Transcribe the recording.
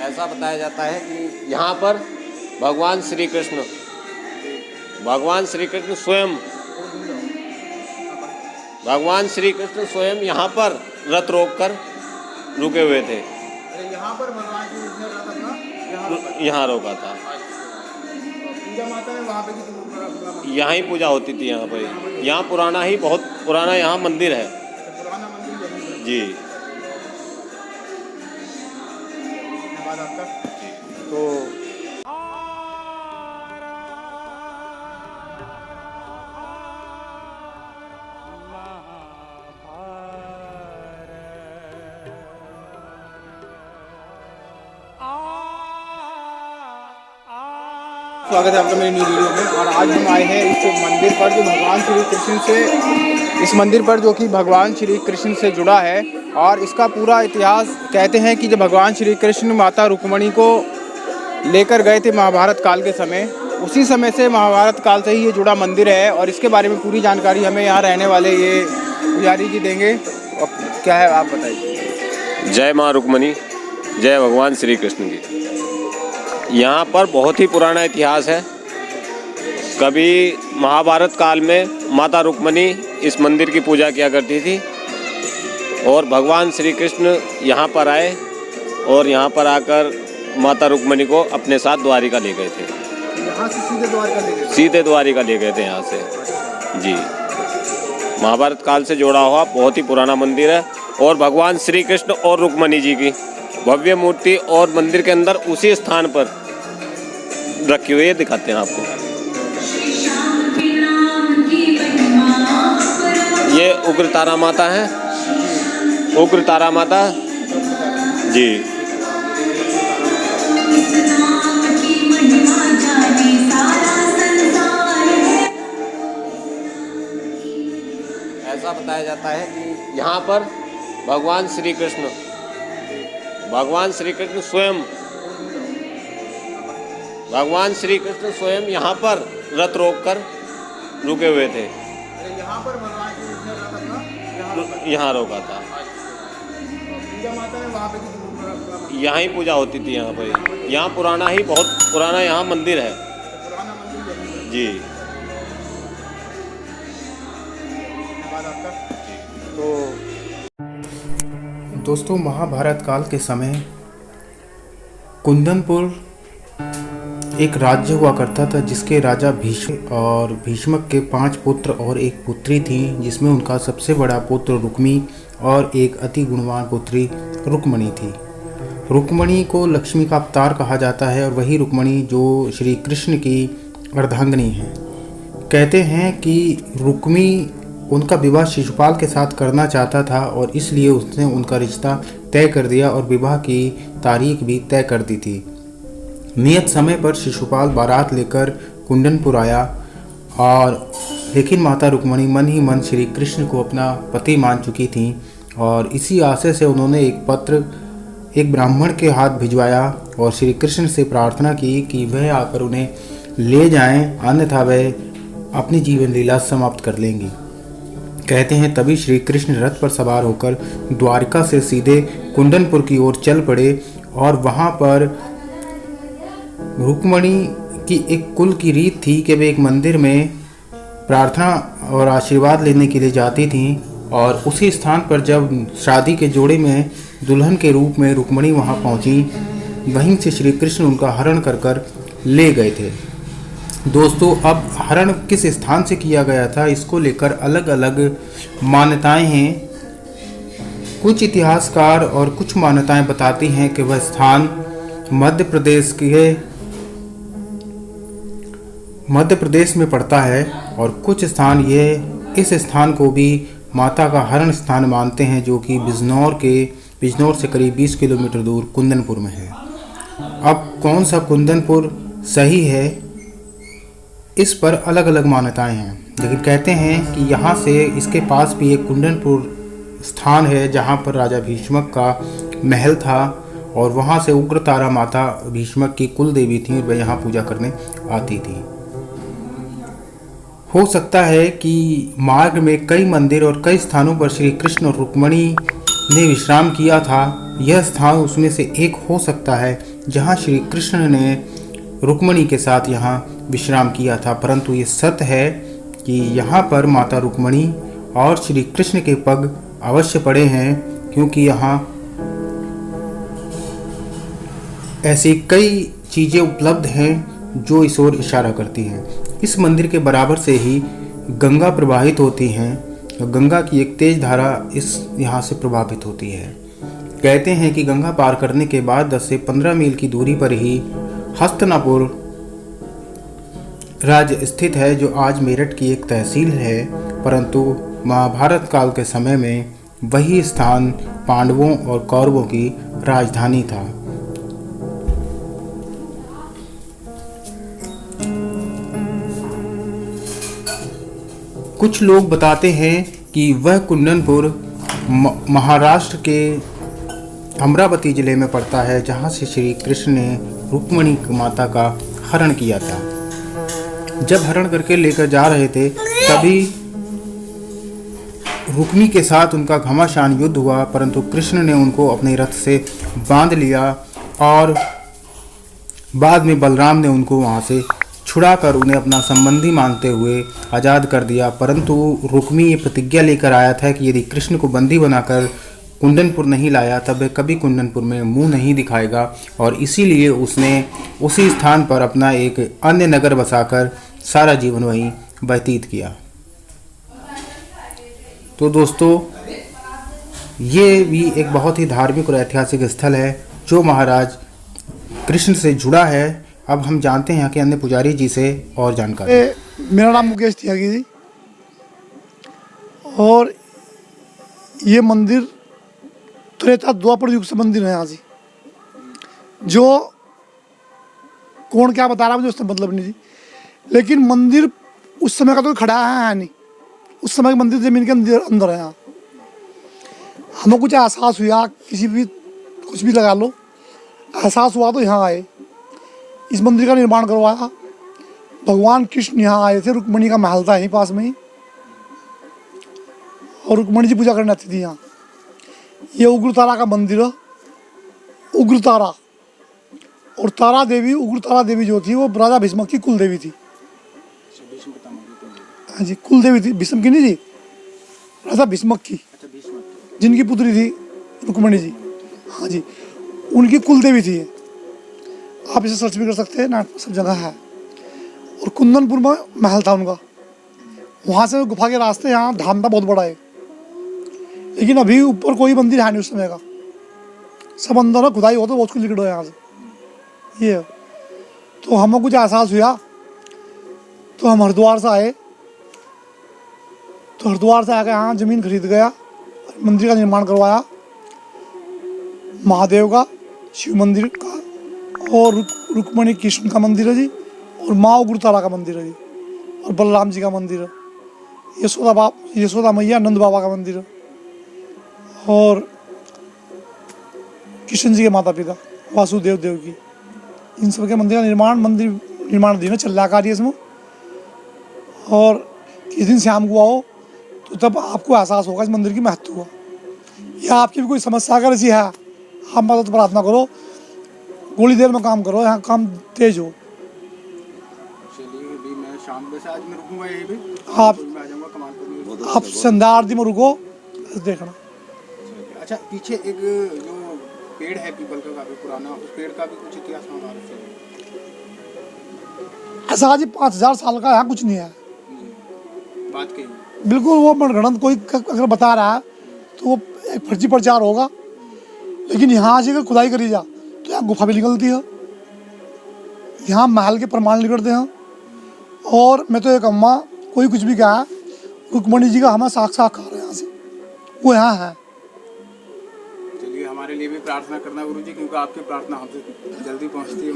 ऐसा बताया जाता है कि यहाँ पर भगवान श्री कृष्ण स्वयं यहाँ पर रथ रोककर रुके हुए थे। यहाँ पर भगवान श्री कृष्ण रथ अपना यहाँ रोका था। पूजा माता है वहाँ पे की यहाँ ही पूजा होती थी। यहाँ पर यहाँ पुराना ही बहुत पुराना यहाँ मंदिर है पुराना मंदिर यहीं है। जी। धन्यवाद आपका। तो स्वागत है आपका मेरी न्यू वीडियो में। और आज हम आए हैं इस मंदिर पर जो भगवान श्री कृष्ण से इस मंदिर पर जो कि भगवान श्री कृष्ण से जुड़ा है। और इसका पूरा इतिहास कहते हैं कि जब भगवान श्री कृष्ण माता रुक्मिणी को लेकर गए थे महाभारत काल के समय, उसी समय से महाभारत काल से ही ये जुड़ा मंदिर है। और इसके बारे में पूरी जानकारी हमें यहाँ रहने वाले ये पुजारी जी देंगे। और क्या है आप बताइए। जय माँ रुक्मिणी, जय भगवान श्री कृष्ण जी। यहाँ पर बहुत ही पुराना इतिहास है। कभी महाभारत काल में माता रुक्मिणी इस मंदिर की पूजा किया करती थी और भगवान श्री कृष्ण यहाँ पर आए और यहाँ पर आकर माता रुक्मिणी को अपने साथ द्वारिका ले गए थे। यहाँ से सीधे द्वारका ले गए? सीधे द्वारिका ले गए थे यहाँ से जी। महाभारत काल से जुड़ा हुआ बहुत ही पुराना मंदिर है और भगवान श्री कृष्ण और रुक्मिणी जी की भव्य मूर्ति और मंदिर के अंदर उसी स्थान पर रखी हुई है, दिखाते हैं आपको। ये उग्र तारा माता है, उग्र तारा माता जी। ऐसा बताया जाता है कि यहाँ पर भगवान श्री कृष्ण स्वयं यहाँ पर रथ रोककर रुके हुए थे। यहाँ पर भगवान श्री कृष्ण रथ अपना यहाँ रोका था। पूजा माता है वहाँ पे की यहाँ ही पूजा होती थी। यहाँ पर यहाँ पुराना ही बहुत पुराना यहाँ मंदिर है पुराना मंदिर यहीं है। जी। धन्यवाद आपका। तो दोस्तों, महाभारत काल के समय कुंदनपुर एक राज्य हुआ करता था जिसके राजा भीष्म और भीष्मक के 5 पुत्र और एक पुत्री थी, जिसमें उनका सबसे बड़ा पुत्र रुक्मी और एक अति गुणवान पुत्री रुक्मिणी थी। रुक्मिणी को लक्ष्मी का अवतार कहा जाता है और वही रुक्मिणी जो श्री कृष्ण की अर्धांगिनी है। कहते हैं कि रुक्मी उनका विवाह शिशुपाल के साथ करना चाहता था और इसलिए उसने उनका रिश्ता तय कर दिया और विवाह की तारीख भी तय कर दी थी। नियत समय पर शिशुपाल बारात लेकर कुंदनपुर आया और लेकिन माता रुक्मिणी मन ही मन श्री कृष्ण को अपना पति मान चुकी थी और इसी आशय से उन्होंने एक पत्र एक ब्राह्मण के हाथ भिजवाया और श्री कृष्ण से प्रार्थना की कि वह आकर उन्हें ले जाएं, अन्यथा वह अपनी जीवन लीला समाप्त कर लेंगी। कहते हैं तभी श्री कृष्ण रथ पर सवार होकर द्वारका से सीधे कुंदनपुर की ओर चल पड़े और वहाँ पर रुक्मिणी की एक कुल की रीत थी कि वे एक मंदिर में प्रार्थना और आशीर्वाद लेने के लिए जाती थीं और उसी स्थान पर जब शादी के जोड़े में दुल्हन के रूप में रुक्मिणी वहां पहुंची, वहीं से श्री कृष्ण उनका हरण कर ले गए थे। दोस्तों, अब हरण किस स्थान से किया गया था इसको लेकर अलग अलग मान्यताएं हैं। कुछ इतिहासकार और कुछ मान्यताएं बताती हैं कि वह स्थान मध्य प्रदेश में पड़ता है और कुछ स्थान इस स्थान को भी माता का हरण स्थान मानते हैं, जो कि बिजनौर से करीब 20 किलोमीटर दूर कुंदनपुर में है। अब कौन सा कुंदनपुर सही है, इस पर अलग अलग मान्यताएं हैं, लेकिन कहते हैं कि यहाँ से इसके पास भी एक कुंदनपुर स्थान है जहाँ पर राजा भीष्मक का महल था और वहाँ से उग्र तारा माता भीष्मक की कुल देवी थी और वह यहाँ पूजा करने आती थी। हो सकता है कि मार्ग में कई मंदिर और कई स्थानों पर श्री कृष्ण और रुक्मिणी ने विश्राम किया था यह स्थान उसमें से एक हो सकता है जहाँ श्री कृष्ण ने रुक्मणी के साथ यहाँ विश्राम किया था, परंतु ये सत्य है कि यहाँ पर माता रुक्मणी और श्री कृष्ण के पग अवश्य पड़े हैं, क्योंकि यहाँ ऐसी कई चीज़ें उपलब्ध हैं जो इस ओर इशारा करती हैं। इस मंदिर के बराबर से ही गंगा प्रवाहित होती हैं। गंगा की एक तेज धारा इस यहाँ से प्रभावित होती है। कहते हैं कि गंगा पार करने के बाद 10 से 15 मील की दूरी पर ही हस्तिनापुर राज्य स्थित है, जो आज मेरठ की एक तहसील है, परंतु महाभारत काल के समय में वही स्थान पांडवों और कौरवों की राजधानी था। कुछ लोग बताते हैं कि वह कुंदनपुर महाराष्ट्र के अमरावती जिले में पड़ता है, जहां से श्री कृष्ण ने रुक्मणी माता का हरण किया था। जब हरण करके लेकर जा रहे थे तभी रुक्मी के साथ उनका घमासान युद्ध हुआ, परंतु कृष्ण ने उनको अपने रथ से बांध लिया और बाद में बलराम ने उनको वहां से छुड़ाकर उन्हें अपना संबंधी मानते हुए आज़ाद कर दिया। परंतु रुक्मी ये प्रतिज्ञा लेकर आया था कि यदि कृष्ण को बंदी बनाकर कुंदनपुर नहीं लाया तब वह कभी कुंदनपुर में मुंह नहीं दिखाएगा, और इसीलिए उसने उसी स्थान पर अपना एक अन्य नगर बसाकर सारा जीवन वहीं व्यतीत किया। तो दोस्तों, ये भी एक बहुत ही धार्मिक और ऐतिहासिक स्थल है जो महाराज कृष्ण से जुड़ा है। अब हम जानते हैं यहाँ के अन्य पुजारी जी से और जानकारी। मेरा नाम मुकेश त्यागी जी, और ये मंदिर त्रेता द्वापर युग से मंदिर है यहाँ जी। जो कौन क्या बता रहा है मुझे उससे मतलब नहीं जी, लेकिन मंदिर उस समय का तो खड़ा है नहीं। उस समय मंदिर जमीन के अंदर है। यहाँ हमें कुछ एहसास हुआ, किसी भी कुछ भी लगा लो, एहसास हुआ तो यहाँ आए, इस मंदिर का निर्माण करवाया। भगवान कृष्ण यहाँ आए थे, रुक्मणी का महल था यहीं पास में ही, और रुक्मणी जी पूजा करने आती थी यहाँ। ये उग्रतारा का मंदिर है, उग्रतारा। और तारा देवी, उग्रतारा देवी जो थी वो राजा भीष्म की कुल देवी थी। हाँ जी, कुल देवी थी, भीष्म की नहीं जी, राजा भीष्म की, जिनकी पुत्री थी रुक्मणी जी। हाँ जी, उनकी कुल देवी थी। आप इसे सर्च भी कर सकते हैं, नेट पर सब जगह है। और कुंदनपुर में महल था उनका। वहाँ से गुफा के रास्ते, यहाँ धाम था बहुत बड़ा है, लेकिन अभी ऊपर कोई मंदिर है नहीं उस समय का। सब अंदर है, खुदाई हो तो वो उसको लिखो यहाँ से। ये तो हमें कुछ एहसास हुआ तो हम हरिद्वार से आए। तो हरिद्वार से आकर यहाँ ज़मीन खरीद गया, मंदिर का निर्माण करवाया। महादेव का, शिव मंदिर का, और रुक्मणी कृष्ण का मंदिर है जी, और माँ उग्रतारा का मंदिर है जी, और बलराम जी का मंदिर है। यशोदा मैया, नंद बाबा का मंदिर है, और कृष्ण जी के माता पिता वासुदेव देव की, इन सब के मंदिर का निर्माण दिन चल रहा कार्य इसमें। और किस दिन शाम को आओ तो तब आपको एहसास होगा इस मंदिर की महत्व हुआ। या आपकी भी कोई समस्या अगर ऐसी है, आप मदद प्रार्थना करो, थोड़ी देर में काम करो, यहाँ काम तेज हो। चलिए, अभी मैं शाम को आज मैं रुकूंगा यहीं पे, आप मैं आ जाऊंगा कमाल। आप संध्या आरती में रुको, देखना। अच्छा, पीछे एक जो पेड़ है पीपल का काफी पुराना, उस पेड़ का भी कुछ इतिहास हमारे से ऐसा आज 5000 साल का यहाँ कुछ नहीं है। बात कही बिल्कुल, वो मनगढ़ंत कोई अगर बता रहा है तो वो एक फर्जी प्रचार होगा। लेकिन यहाँ से अगर खुदाई करी जा तो यहाँ गुफा भी निकलती है, यहाँ महल के प्रमाण निकलते हैं। और मैं तो ये कहूँगा, कोई कुछ भी कहा, रुक्मणी जी का हमें साक्षात्कार है यहाँ से, वो यहाँ है। चलिए, हमारे लिए भी प्रार्थना करना गुरु जी, क्योंकि आपकी प्रार्थना हमसे जल्दी पहुँचती है।